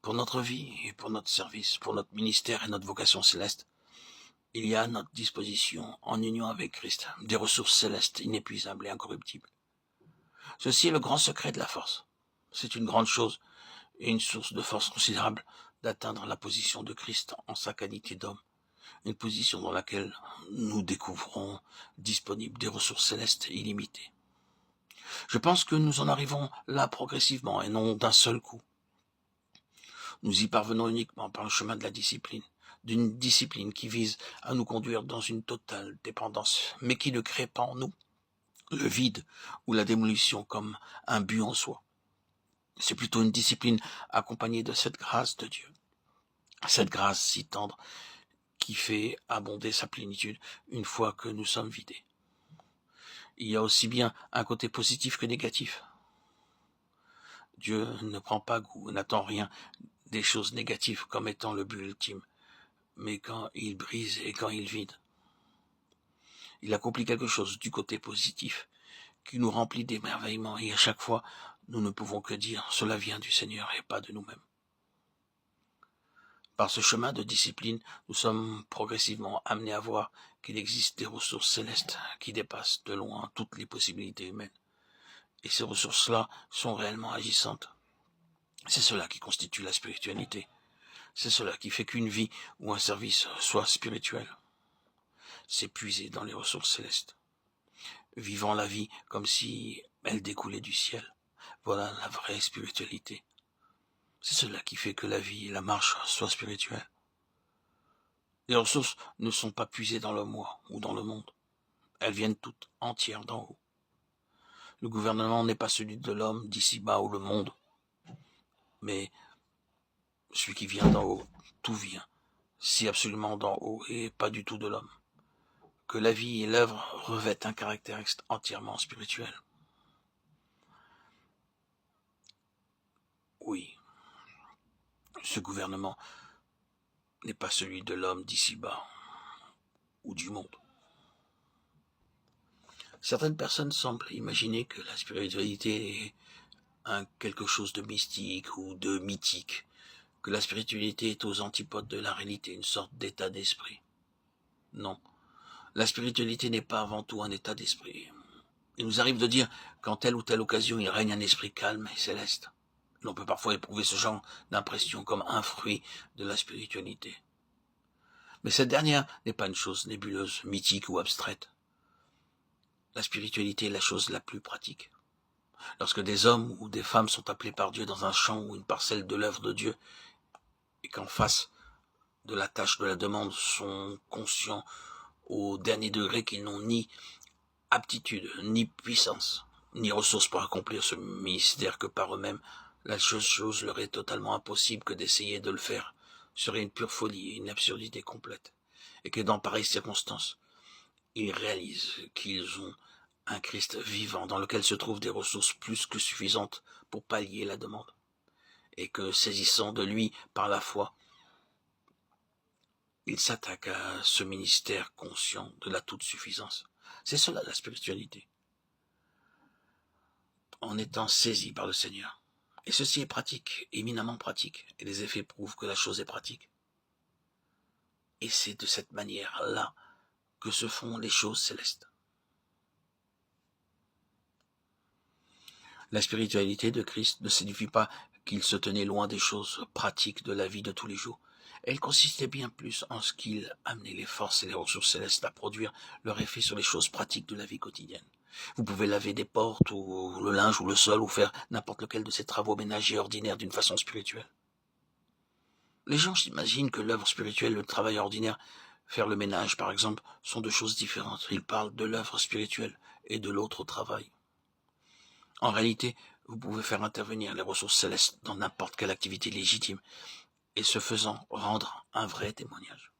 Pour notre vie et pour notre service, pour notre ministère et notre vocation céleste, il y a à notre disposition, en union avec Christ, des ressources célestes inépuisables et incorruptibles. Ceci est le grand secret de la force. C'est une grande chose et une source de force considérable d'atteindre la position de Christ en sa qualité d'homme, une position dans laquelle nous découvrons disponibles des ressources célestes illimitées. Je pense que nous en arrivons là progressivement et non d'un seul coup. Nous y parvenons uniquement par le chemin de la discipline, d'une discipline qui vise à nous conduire dans une totale dépendance, mais qui ne crée pas en nous le vide ou la démolition comme un but en soi. C'est plutôt une discipline accompagnée de cette grâce de Dieu, cette grâce si tendre qui fait abonder sa plénitude une fois que nous sommes vidés. Il y a aussi bien un côté positif que négatif. Dieu ne prend pas goût, n'attend rien des choses négatives comme étant le but ultime, mais quand il brise et quand il vide. Il accomplit quelque chose du côté positif qui nous remplit d'émerveillement et à chaque fois, nous ne pouvons que dire « cela vient du Seigneur et pas de nous-mêmes ». Par ce chemin de discipline, nous sommes progressivement amenés à voir qu'il existe des ressources célestes qui dépassent de loin toutes les possibilités humaines. Et ces ressources-là sont réellement agissantes. C'est cela qui constitue la spiritualité. C'est cela qui fait qu'une vie ou un service soit spirituel. C'est puiser dans les ressources célestes. Vivant la vie comme si elle découlait du ciel. Voilà la vraie spiritualité. C'est cela qui fait que la vie et la marche soient spirituelles. Les ressources ne sont pas puisées dans le moi ou dans le monde. Elles viennent toutes entières d'en haut. Le gouvernement n'est pas celui de l'homme d'ici-bas ou le monde, mais celui qui vient d'en haut. Tout vient, si absolument d'en haut et pas du tout de l'homme. Que la vie et l'œuvre revêtent un caractère entièrement spirituel. Oui, ce gouvernement n'est pas celui de l'homme d'ici-bas ou du monde. Certaines personnes semblent imaginer que la spiritualité est quelque chose de mystique ou de mythique, que la spiritualité est aux antipodes de la réalité, une sorte d'état d'esprit. Non, la spiritualité n'est pas avant tout un état d'esprit. Il nous arrive de dire qu'en telle ou telle occasion il règne un esprit calme et céleste. L'on peut parfois éprouver ce genre d'impression comme un fruit de la spiritualité. Mais cette dernière n'est pas une chose nébuleuse, mythique ou abstraite. La spiritualité est la chose la plus pratique. Lorsque des hommes ou des femmes sont appelés par Dieu dans un champ ou une parcelle de l'œuvre de Dieu, et qu'en face de la tâche de la demande sont conscients au dernier degré qu'ils n'ont ni aptitude, ni puissance, ni ressources pour accomplir ce ministère que par eux-mêmes, la chose leur est totalement impossible que d'essayer de le faire, serait une pure folie et une absurdité complète, et que dans pareilles circonstances, ils réalisent qu'ils ont un Christ vivant dans lequel se trouvent des ressources plus que suffisantes pour pallier la demande, et que, saisissant de lui par la foi, ils s'attaquent à ce ministère conscient de la toute-suffisance. C'est cela la spiritualité. En étant saisi par le Seigneur. Et ceci est pratique, éminemment pratique, et les effets prouvent que la chose est pratique. Et c'est de cette manière-là que se font les choses célestes. La spiritualité de Christ ne signifie pas qu'il se tenait loin des choses pratiques de la vie de tous les jours. Elle consistait bien plus en ce qu'il amenait les forces et les ressources célestes à produire leur effet sur les choses pratiques de la vie quotidienne. Vous pouvez laver des portes, ou le linge, ou le sol, ou faire n'importe lequel de ces travaux ménagers ordinaires d'une façon spirituelle. Les gens s'imaginent que l'œuvre spirituelle et le travail ordinaire, faire le ménage par exemple, sont deux choses différentes. Ils parlent de l'œuvre spirituelle et de l'autre travail. En réalité, vous pouvez faire intervenir les ressources célestes dans n'importe quelle activité légitime, et ce faisant, rendre un vrai témoignage.